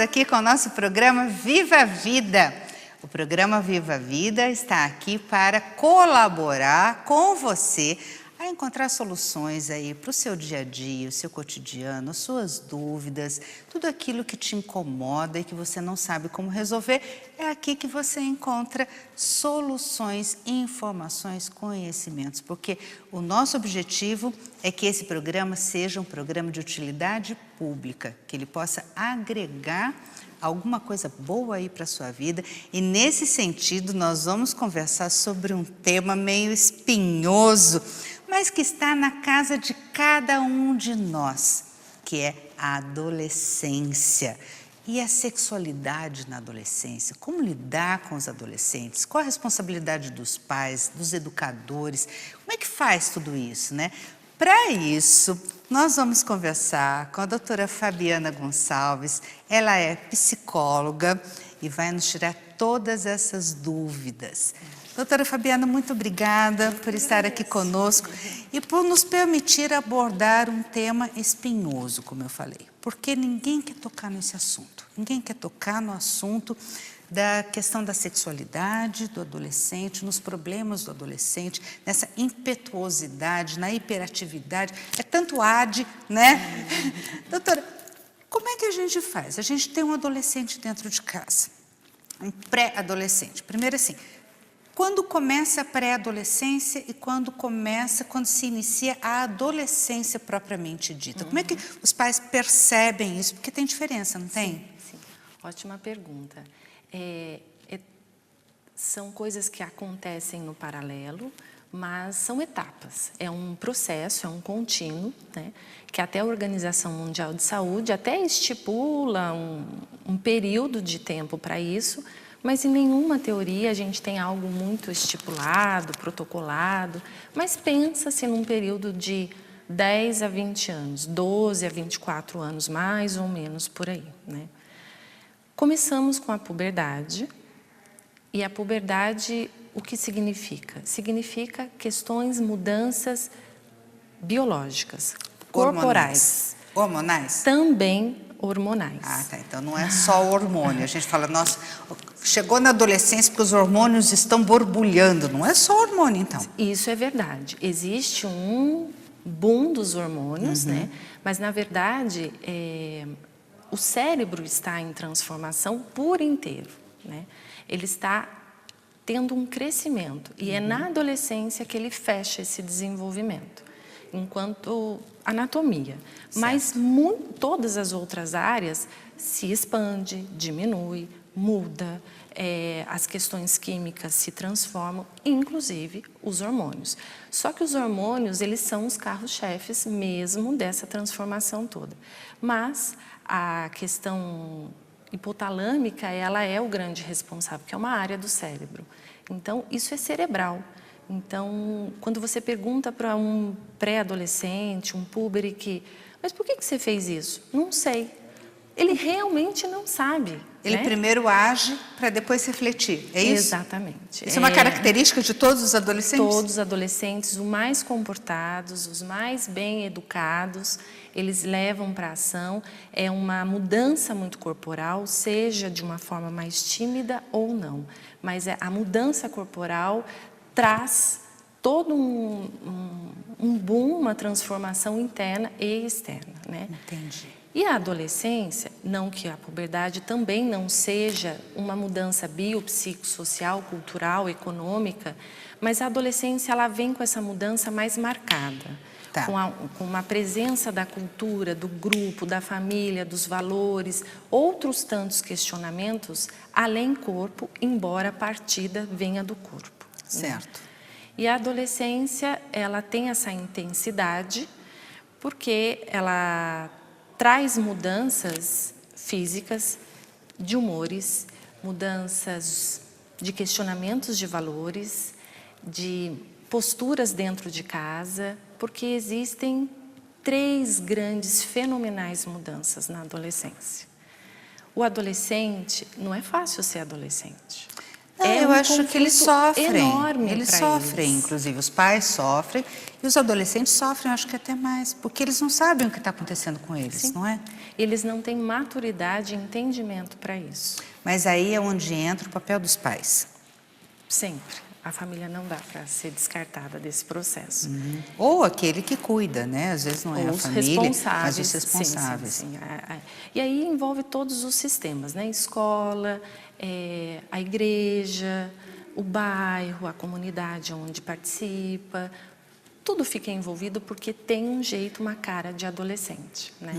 aqui com o nosso programa Viva a Vida. O programa Viva a Vida está aqui para colaborar com você a encontrar soluções aí para o seu dia a dia, o seu cotidiano, as suas dúvidas, tudo aquilo que te incomoda e que você não sabe como resolver. É aqui que você encontra soluções, informações, conhecimentos, porque o nosso objetivo é que esse programa seja um programa de utilidade pública, que ele possa agregar alguma coisa boa aí para a sua vida. E nesse sentido nós vamos conversar sobre um tema meio espinhoso, mas que está na casa de cada um de nós, que é a adolescência e a sexualidade na adolescência. Como lidar com os adolescentes? Qual a responsabilidade dos pais, dos educadores? Como é que faz tudo isso, né? Para isso, nós vamos conversar com a doutora Fabiana Gonçalves. Ela é psicóloga e vai nos tirar todas essas dúvidas. Doutora Fabiana, muito obrigada por estar aqui conosco e por nos permitir abordar um tema espinhoso, como eu falei. Porque ninguém quer tocar nesse assunto. Ninguém quer tocar no assunto da questão da sexualidade do adolescente, nos problemas do adolescente, nessa impetuosidade, na hiperatividade. É tanto AD, né? Doutora, como é que a gente faz? A gente tem um adolescente dentro de casa, um pré-adolescente. Primeiro assim, quando começa a pré-adolescência e quando se inicia a adolescência propriamente dita? Como é que os pais percebem isso? Porque tem diferença, não tem? Sim. Ótima pergunta. São coisas que acontecem no paralelo, mas são etapas. É um processo, é um contínuo, né? Que até a Organização Mundial de Saúde até estipula um período de tempo para isso, mas em nenhuma teoria a gente tem algo muito estipulado, protocolado, mas pensa-se num período de 10 a 20 anos, 12 a 24 anos, mais ou menos por aí, né? Começamos com a puberdade, e a puberdade, o que significa? Significa questões, mudanças biológicas, corporais. Hormonais? Também hormonais. Ah, tá. Então não é só hormônio. A gente fala, nossa, chegou na adolescência porque os hormônios estão borbulhando. Não é só hormônio, então. Isso é verdade. Existe um boom dos hormônios, né? Mas, na verdade, o cérebro está em transformação por inteiro, né? Ele está tendo um crescimento e é na adolescência que ele fecha esse desenvolvimento, enquanto anatomia. Certo. Mas todas as outras áreas se expande, diminui, muda, as questões químicas se transformam, inclusive os hormônios. Só que os hormônios, eles são os carros-chefes mesmo dessa transformação toda. Mas a questão hipotalâmica, ela é o grande responsável, que é uma área do cérebro. Então, isso é cerebral. Então, quando você pergunta para um pré-adolescente, um púber mas por que você fez isso? Não sei. Ele realmente não sabe. Ele primeiro age para depois refletir, é isso? Exatamente. Isso é uma característica de todos os adolescentes? Todos os adolescentes, os mais comportados, os mais bem educados, eles levam para a ação. É uma mudança muito corporal, seja de uma forma mais tímida ou não. Mas a mudança corporal traz todo um boom, uma transformação interna e externa, né? Entendi. E a adolescência, não que a puberdade também não seja uma mudança biopsicossocial, cultural, econômica, mas a adolescência ela vem com essa mudança mais marcada, tá, com uma presença da cultura, do grupo, da família, dos valores, outros tantos questionamentos, além corpo, embora a partida venha do corpo. Certo. Né? E a adolescência, ela tem essa intensidade, porque ela traz mudanças físicas, de humores, mudanças de questionamentos de valores, de posturas dentro de casa, porque existem 3 grandes fenomenais mudanças na adolescência. O adolescente, não é fácil ser adolescente. Não, eu acho que eles sofrem. Enorme Eles pra sofrem, eles. inclusive os pais sofrem e os adolescentes sofrem, eu acho que até mais, porque eles não sabem o que está acontecendo com eles, Sim. não é? Eles não têm maturidade e entendimento para isso. Mas aí é onde entra o papel dos pais. Sempre. A família não dá para ser descartada desse processo. Ou aquele que cuida, né? Às vezes não é Ou a os família, responsáveis. mas os responsáveis. Sim, sim, sim. E aí envolve todos os sistemas, né? Escola, a igreja, o bairro, a comunidade onde participa. Tudo fica envolvido porque tem um jeito, uma cara de adolescente, né?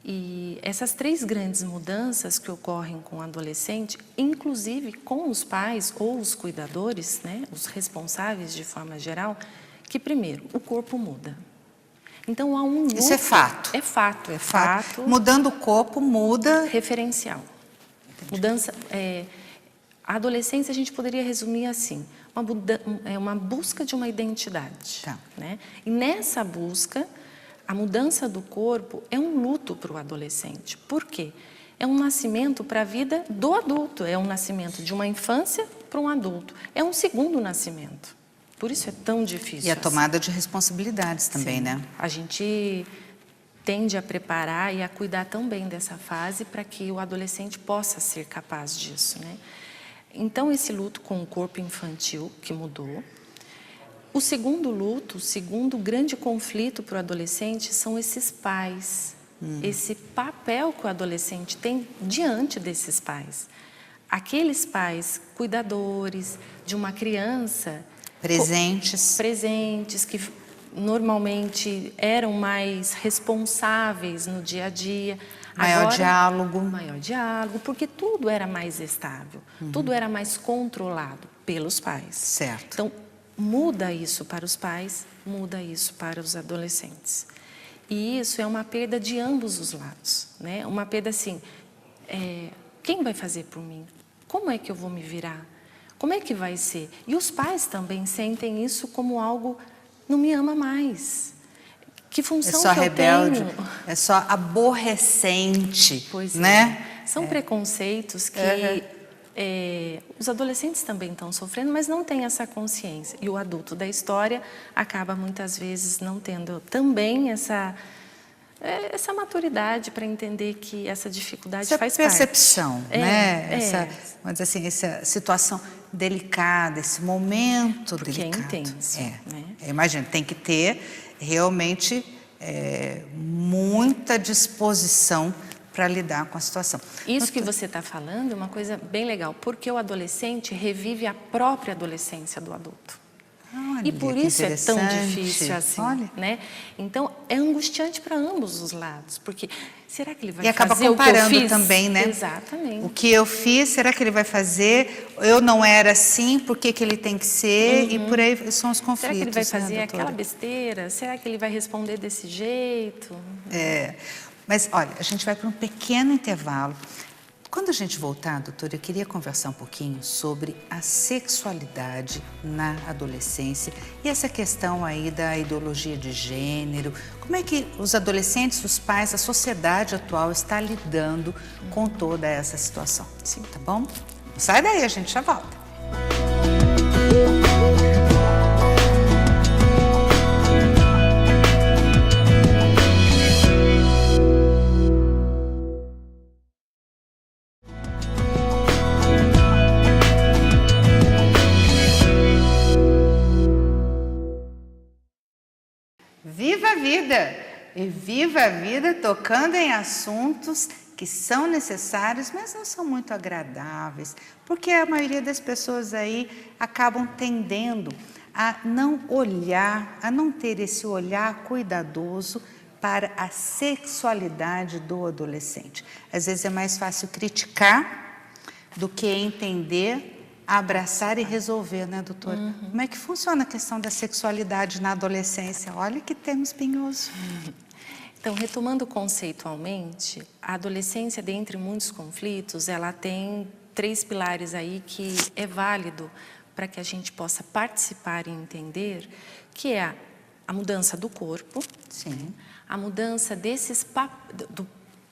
E essas 3 grandes mudanças que ocorrem com o adolescente, inclusive com os pais ou os cuidadores, né, os responsáveis de forma geral, que primeiro, o corpo muda. Então há um luto. Isso é fato. É fato, é fato. Mudando o corpo, muda. Referencial. Mudança. A adolescência a gente poderia resumir assim: uma busca de uma identidade. Tá. Né? E nessa busca, a mudança do corpo é um luto para o adolescente. Por quê? É um nascimento para a vida do adulto, é um nascimento de uma infância para um adulto. É um segundo nascimento. Por isso é tão difícil. E a tomada de responsabilidades também, Sim. né? A gente tende a preparar e a cuidar tão bem dessa fase para que o adolescente possa ser capaz disso, né? Então, esse luto com o corpo infantil que mudou. O segundo luto, o segundo grande conflito para o adolescente são esses pais. Esse papel que o adolescente tem diante desses pais. Aqueles pais cuidadores de uma criança. Presentes, que normalmente eram mais responsáveis no dia a dia. Maior diálogo. Maior diálogo, porque tudo era mais estável, tudo era mais controlado pelos pais. Certo. Então, muda isso para os pais, muda isso para os adolescentes. E isso é uma perda de ambos os lados, né? Uma perda assim, quem vai fazer por mim? Como é que eu vou me virar? Como é que vai ser? E os pais também sentem isso como algo, não me ama mais. Que função é só que eu rebelde, tenho? é só aborrecente, Pois né? São preconceitos que os adolescentes também estão sofrendo, mas não têm essa consciência. E o adulto da história acaba muitas vezes não tendo também essa maturidade para entender que essa dificuldade faz parte. Essa percepção, né? Vamos dizer assim, essa situação delicada, esse momento porque delicado. Porque é intenso. Né? Imagina, tem que ter realmente muita disposição para lidar com a situação. Isso que você está falando é uma coisa bem legal, porque o adolescente revive a própria adolescência do adulto. Olha, e por isso é tão difícil assim, né? Então, é angustiante para ambos os lados, porque será que ele vai fazer o que eu fiz? E acaba comparando também, né? Exatamente. O que eu fiz, será que ele vai fazer? Eu não era assim, por que ele tem que ser? E por aí são os conflitos. Será que ele vai fazer né, aquela besteira? Será que ele vai responder desse jeito? Mas, olha, a gente vai para um pequeno intervalo. Quando a gente voltar, doutora, eu queria conversar um pouquinho sobre a sexualidade na adolescência e essa questão aí da ideologia de gênero. Como é que os adolescentes, os pais, a sociedade atual está lidando com toda essa situação? Sim. Tá bom? Não sai daí, a gente já volta. Viva a vida! E viva a vida tocando em assuntos que são necessários, mas não são muito agradáveis, porque a maioria das pessoas aí acabam tendendo a não olhar, a não ter esse olhar cuidadoso para a sexualidade do adolescente. Às vezes é mais fácil criticar do que entender, abraçar e resolver, né, doutora? Como é que funciona a questão da sexualidade na adolescência? Olha que tema espinhoso. Então, retomando conceitualmente, a adolescência, dentre muitos conflitos, ela tem 3 pilares aí que é válido para que a gente possa participar e entender, que é a mudança do corpo, Sim. a mudança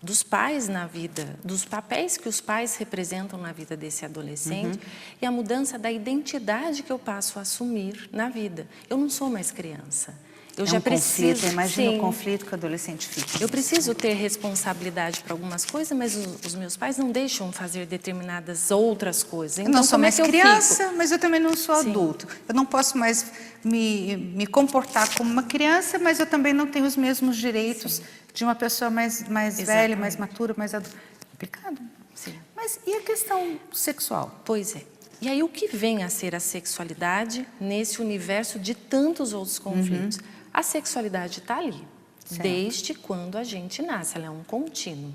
dos pais na vida, dos papéis que os pais representam na vida desse adolescente e a mudança da identidade que eu passo a assumir na vida. Eu não sou mais criança. Eu já preciso. Conflito, imagina o conflito que o adolescente fica. Eu preciso ter responsabilidade para algumas coisas, mas os meus pais não deixam fazer determinadas outras coisas. Então, eu não sou mais criança, fico? mas eu também não sou adulto. Eu não posso mais me comportar como uma criança, mas eu também não tenho os mesmos direitos de uma pessoa mais velha, mais matura, mais adulta. Complicado. Sim. Mas e a questão sexual? Pois é. E aí o que vem a ser a sexualidade nesse universo de tantos outros conflitos? A sexualidade está ali, desde quando a gente nasce. Ela é um contínuo,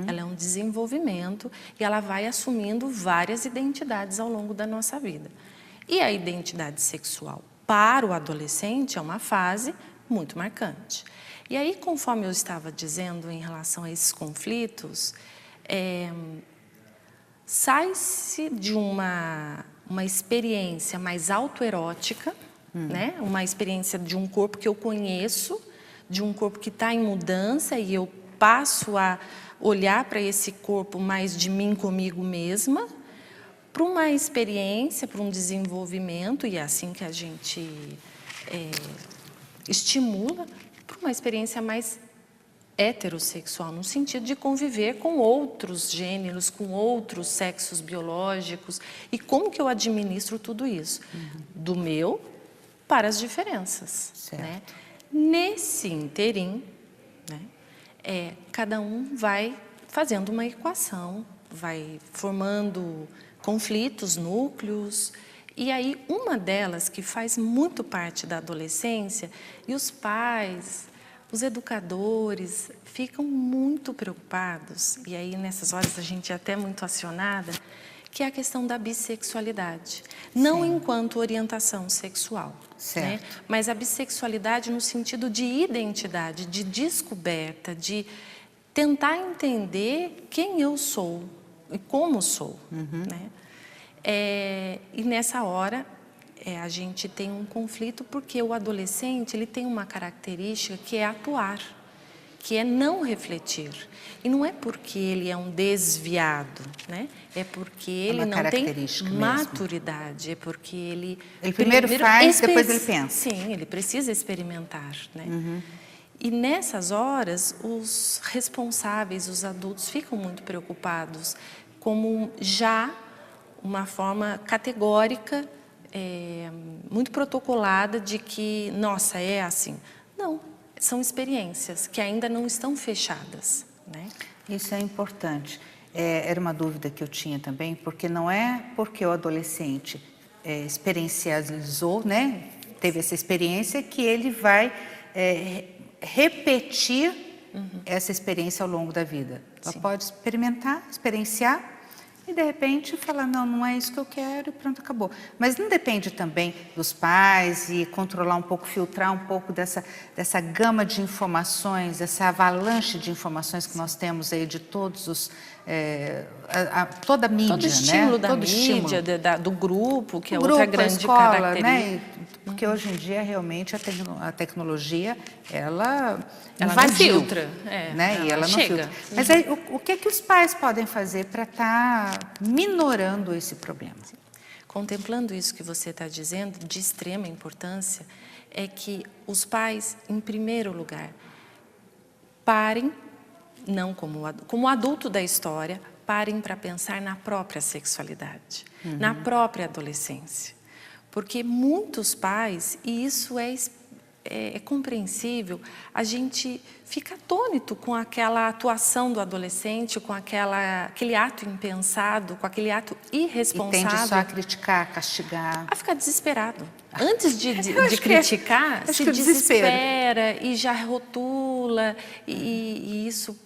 ela é um desenvolvimento e ela vai assumindo várias identidades ao longo da nossa vida. E a identidade sexual para o adolescente é uma fase muito marcante. E aí, conforme eu estava dizendo em relação a esses conflitos, sai-se de uma experiência mais autoerótica, né? Uma experiência de um corpo que eu conheço, de um corpo que está em mudança e eu passo a olhar para esse corpo mais de mim comigo mesma, para uma experiência, para um desenvolvimento, e é assim que a gente estimula, para uma experiência mais heterossexual, no sentido de conviver com outros gêneros, com outros sexos biológicos, e como que eu administro tudo isso? Do meu para as diferenças. Né? Nesse interim, né, cada um vai fazendo uma equação, vai formando conflitos, núcleos, e aí uma delas que faz muito parte da adolescência, e os pais, os educadores ficam muito preocupados, e aí nessas horas a gente é até muito acionada, que é a questão da bissexualidade. Não enquanto orientação sexual, né? Mas a bissexualidade no sentido de identidade, de descoberta, de tentar entender quem eu sou e como sou. Né? E nessa hora a gente tem um conflito porque o adolescente ele tem uma característica que é atuar, que é não refletir. E não é porque ele é um desviado, né? É porque ele não tem maturidade, é porque ele primeiro faz, depois ele pensa. Sim, ele precisa experimentar, né? E nessas horas, os responsáveis, os adultos, ficam muito preocupados, como já uma forma categórica, muito protocolada de que, nossa, é assim. Não, são experiências que ainda não estão fechadas. Né? Isso é importante. Era uma dúvida que eu tinha também, porque não é porque o adolescente experiencializou, né, teve essa experiência, que ele vai repetir essa experiência ao longo da vida. Ela pode experimentar, experienciar, e de repente falar, não é isso que eu quero e pronto, acabou. Mas não depende também dos pais e controlar um pouco, filtrar um pouco dessa gama de informações, essa avalanche de informações que nós temos aí de todos os... toda a mídia, todo estímulo, né? Da mídia, do grupo, que é outra grande escola, característica. Né? Porque hoje em dia, realmente, a tecnologia, ela não filtra. Né? E ela não filtra. Mas aí, o que é que os pais podem fazer para estar minorando esse problema? Contemplando isso que você está dizendo, de extrema importância, é que os pais, em primeiro lugar, parem, não como adulto da história, parem para pensar na própria sexualidade, na própria adolescência. Porque muitos pais, e isso é compreensível, a gente fica atônito com aquela atuação do adolescente, com aquele ato impensado, com aquele ato irresponsável. E tende só a criticar, castigar. A ficar desesperado. Antes de criticar, se desespera e já rotula, e isso...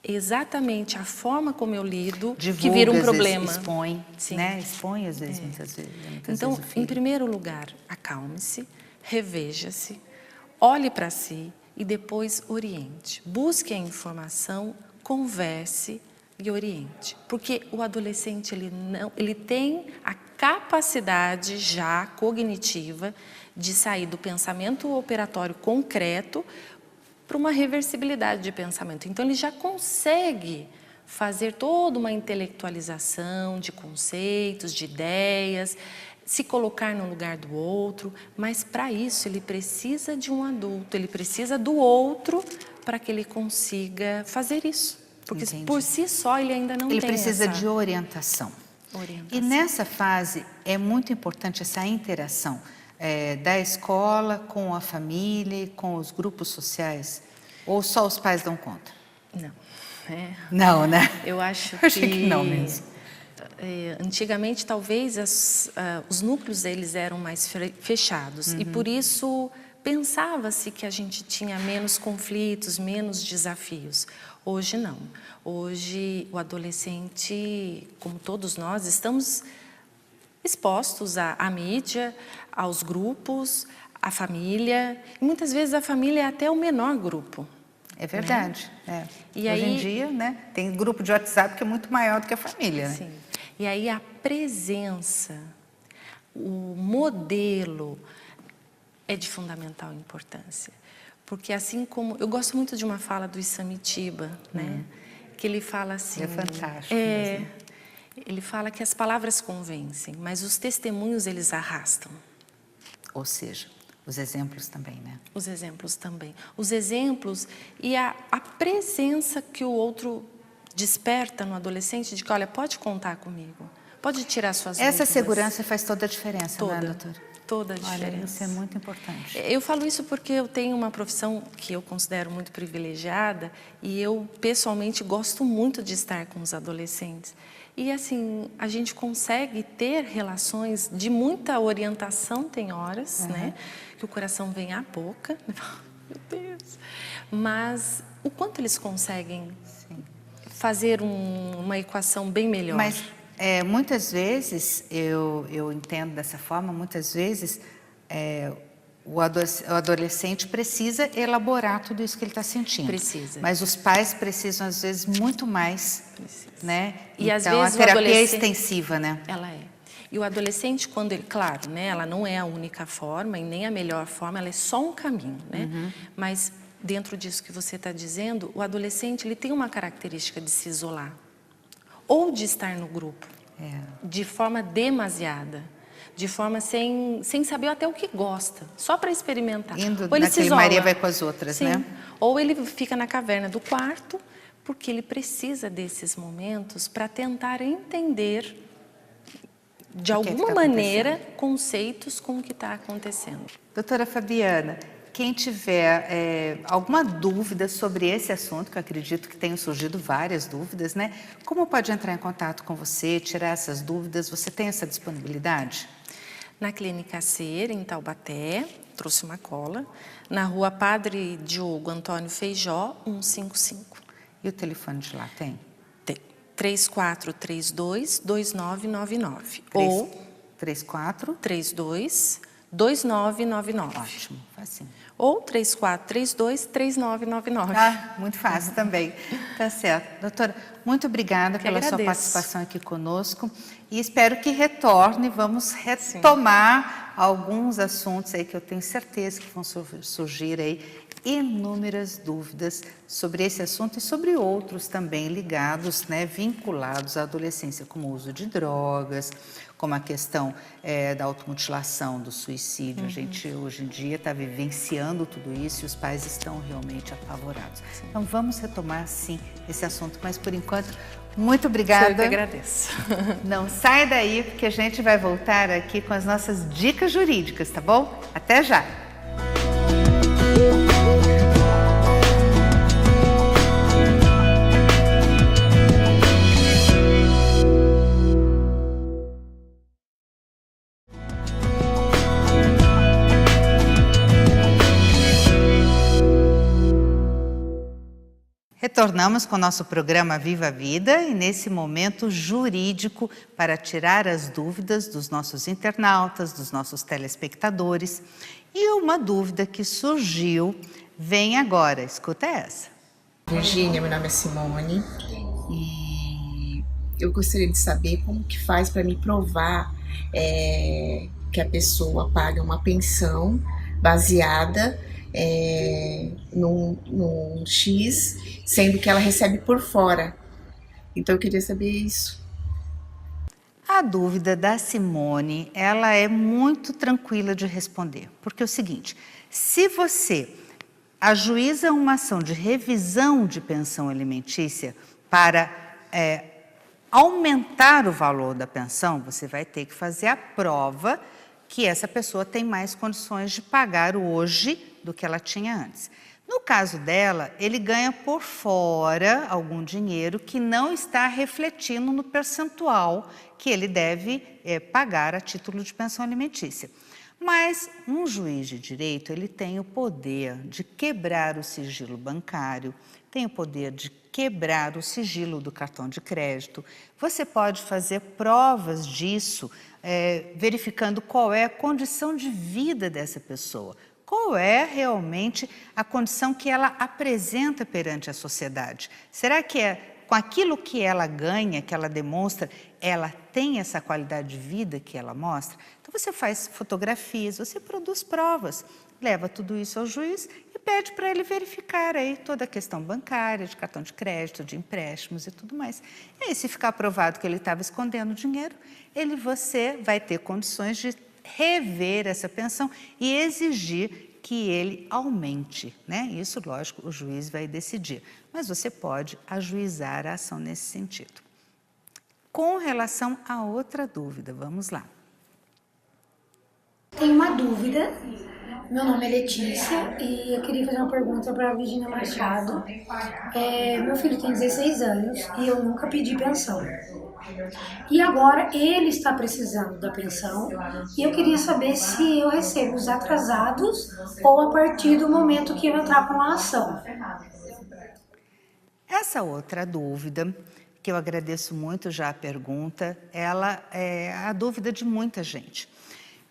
Exatamente a forma como eu lido, divulga, que vira um problema. Vezes, expõe, né? Expõe às vezes, muitas vezes. Então, em primeiro lugar, acalme-se, reveja-se, olhe para si e depois oriente. Busque a informação, converse e oriente. Porque o adolescente, ele tem a capacidade já cognitiva de sair do pensamento operatório concreto para uma reversibilidade de pensamento. Então, ele já consegue fazer toda uma intelectualização de conceitos, de ideias, se colocar no lugar do outro, mas para isso ele precisa de um adulto, ele precisa do outro para que ele consiga fazer isso. Porque por si só ele ainda não tem Ele precisa de orientação. E nessa fase é muito importante essa interação da escola com a família, com os grupos sociais, ou só os pais dão conta? Não. Não, né? Eu acho que não mesmo. Antigamente, talvez, os núcleos deles eram mais fechados. E, por isso, pensava-se que a gente tinha menos conflitos, menos desafios. Hoje, não. Hoje, o adolescente, como todos nós, estamos expostos à mídia, aos grupos, à família. E, muitas vezes, a família é até o menor grupo. É verdade. Né? E hoje aí, em dia, né, tem grupo de WhatsApp que é muito maior do que a família. Né? Sim. E aí a presença, o modelo é de fundamental importância. Porque assim como... Eu gosto muito de uma fala do Isamitiba, né? Que ele fala assim... É fantástico. Ele fala que as palavras convencem, mas os testemunhos eles arrastam. Ou seja, os exemplos também, né? Os exemplos também. Os exemplos e a presença que o outro desperta no adolescente de que, olha, pode contar comigo, pode tirar suas dúvidas. Essa segurança faz toda a diferença, toda, não é, doutora? Toda a diferença. Olha, isso é muito importante. Eu falo isso porque eu tenho uma profissão que eu considero muito privilegiada e eu, pessoalmente, gosto muito de estar com os adolescentes. E, assim, a gente consegue ter relações de muita orientação, tem horas, né? Que o coração vem à boca. Meu Deus! Mas o quanto eles conseguem fazer uma equação bem melhor? Mas muitas vezes, eu entendo dessa forma, muitas vezes o adolescente precisa elaborar tudo isso que ele está sentindo. Precisa. Mas os pais precisam, às vezes, muito mais. Precisa. Né? E então, às vezes, a terapia é extensiva, né? Ela é. E o adolescente, quando ele... Claro, né? Ela não é a única forma e nem a melhor forma, ela é só um caminho, né? Mas... Dentro disso que você está dizendo, o adolescente ele tem uma característica de se isolar ou de estar no grupo, de forma demasiada, de forma sem saber até o que gosta, só para experimentar. Indo ou ele se isola. Maria vai com as outras, Sim. né? Ou ele fica na caverna do quarto, porque ele precisa desses momentos para tentar entender, de alguma maneira, conceitos com o que está acontecendo. Doutora Fabiana, quem tiver alguma dúvida sobre esse assunto, que eu acredito que tenham surgido várias dúvidas, né? Como pode entrar em contato com você, tirar essas dúvidas? Você tem essa disponibilidade? Na Clínica Ser, em Taubaté, trouxe uma cola. Na Rua Padre Diogo Antônio Feijó, 155. E o telefone de lá tem? Tem. 3432-2999. Ou 3432-2999. Ótimo, facinho. Ou 3432-3999. Ah, muito fácil também. Tá certo. Doutora, muito obrigada pela sua participação aqui conosco e espero que retorne. Vamos retomar alguns assuntos aí que eu tenho certeza que vão surgir aí inúmeras dúvidas sobre esse assunto e sobre outros também ligados, né, vinculados à adolescência, como o uso de drogas, como a questão da automutilação, do suicídio. A gente hoje em dia está vivenciando tudo isso e os pais estão realmente apavorados. Então vamos retomar sim esse assunto, mas por enquanto, muito obrigada. Eu que agradeço. Não sai daí porque a gente vai voltar aqui com as nossas dicas jurídicas, tá bom? Até já! Retornamos com o nosso programa Viva a Vida e nesse momento jurídico para tirar as dúvidas dos nossos internautas, dos nossos telespectadores. E uma dúvida que surgiu vem agora, escuta essa. Virgínia, meu nome é Simone e eu gostaria de saber como que faz para me provar que a pessoa paga uma pensão baseada num X, sendo que ela recebe por fora. Então eu queria saber isso. A dúvida da Simone, ela é muito tranquila de responder, porque é o seguinte, se você ajuiza uma ação de revisão de pensão alimentícia para aumentar o valor da pensão, você vai ter que fazer a prova que essa pessoa tem mais condições de pagar hoje do que ela tinha antes. No caso dela, ele ganha por fora algum dinheiro que não está refletindo no percentual que ele deve pagar a título de pensão alimentícia. Mas um juiz de direito, ele tem o poder de quebrar o sigilo bancário, tem o poder de quebrar o sigilo do cartão de crédito. Você pode fazer provas disso, verificando qual é a condição de vida dessa pessoa. Qual é realmente a condição que ela apresenta perante a sociedade? Será que com aquilo que ela ganha, que ela demonstra, ela tem essa qualidade de vida que ela mostra? Então você faz fotografias, você produz provas, leva tudo isso ao juiz e pede para ele verificar aí toda a questão bancária, de cartão de crédito, de empréstimos e tudo mais. E aí, se ficar provado que ele estava escondendo dinheiro, você vai ter condições de rever essa pensão e exigir que ele aumente, né? Isso, lógico, o juiz vai decidir, mas você pode ajuizar a ação nesse sentido. Com relação a outra dúvida, vamos lá. Tenho uma dúvida, meu nome é Letícia e eu queria fazer uma pergunta para a Virgínia Machado. Meu filho tem 16 anos e eu nunca pedi pensão. E agora ele está precisando da pensão e eu queria saber se eu recebo os atrasados ou a partir do momento que eu entrar com a ação. Essa outra dúvida, que eu agradeço muito já a pergunta, ela é a dúvida de muita gente.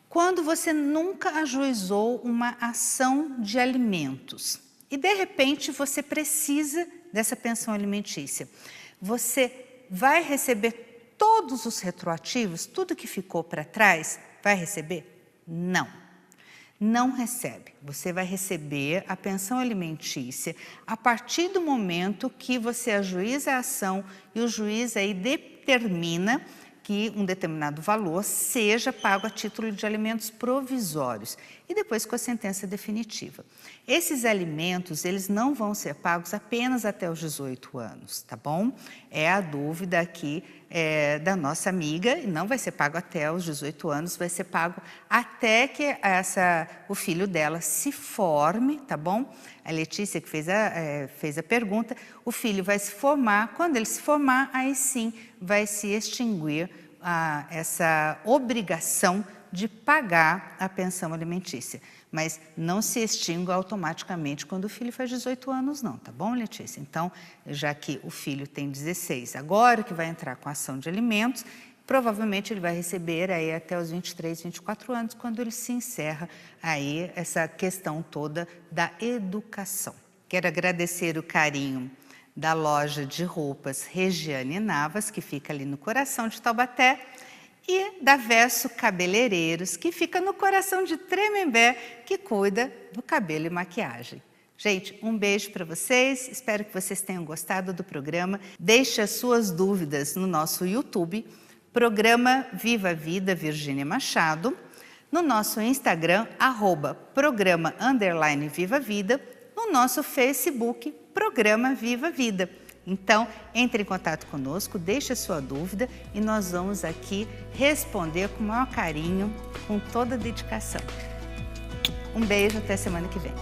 Quando você nunca ajuizou uma ação de alimentos e de repente você precisa dessa pensão alimentícia, você vai receber todos os retroativos, tudo que ficou para trás, vai receber? Não, não recebe. Você vai receber a pensão alimentícia a partir do momento que você ajuiza a ação e o juiz aí determina que um determinado valor seja pago a título de alimentos provisórios e depois com a sentença definitiva. Esses alimentos, eles não vão ser pagos apenas até os 18 anos, tá bom? É a dúvida aqui da nossa amiga, e não vai ser pago até os 18 anos, vai ser pago até que o filho dela se forme, tá bom? A Letícia que fez a pergunta, o filho vai se formar, quando ele se formar, aí sim vai se extinguir essa obrigação de pagar a pensão alimentícia. Mas não se extingue automaticamente quando o filho faz 18 anos não, tá bom, Letícia? Então, já que o filho tem 16, agora que vai entrar com a ação de alimentos, provavelmente ele vai receber aí até os 23, 24 anos, quando ele se encerra aí essa questão toda da educação. Quero agradecer o carinho da loja de roupas Regiane Navas, que fica ali no coração de Taubaté, e da Verso Cabeleireiros, que fica no coração de Tremembé, que cuida do cabelo e maquiagem. Gente, um beijo para vocês, espero que vocês tenham gostado do programa. Deixe as suas dúvidas no nosso YouTube, Programa Viva a Vida Virgínia Machado, no nosso Instagram, @programa_Viva-Vida, no nosso Facebook, Programa Viva a Vida. Então, entre em contato conosco, deixe a sua dúvida e nós vamos aqui responder com o maior carinho, com toda a dedicação. Um beijo, até semana que vem.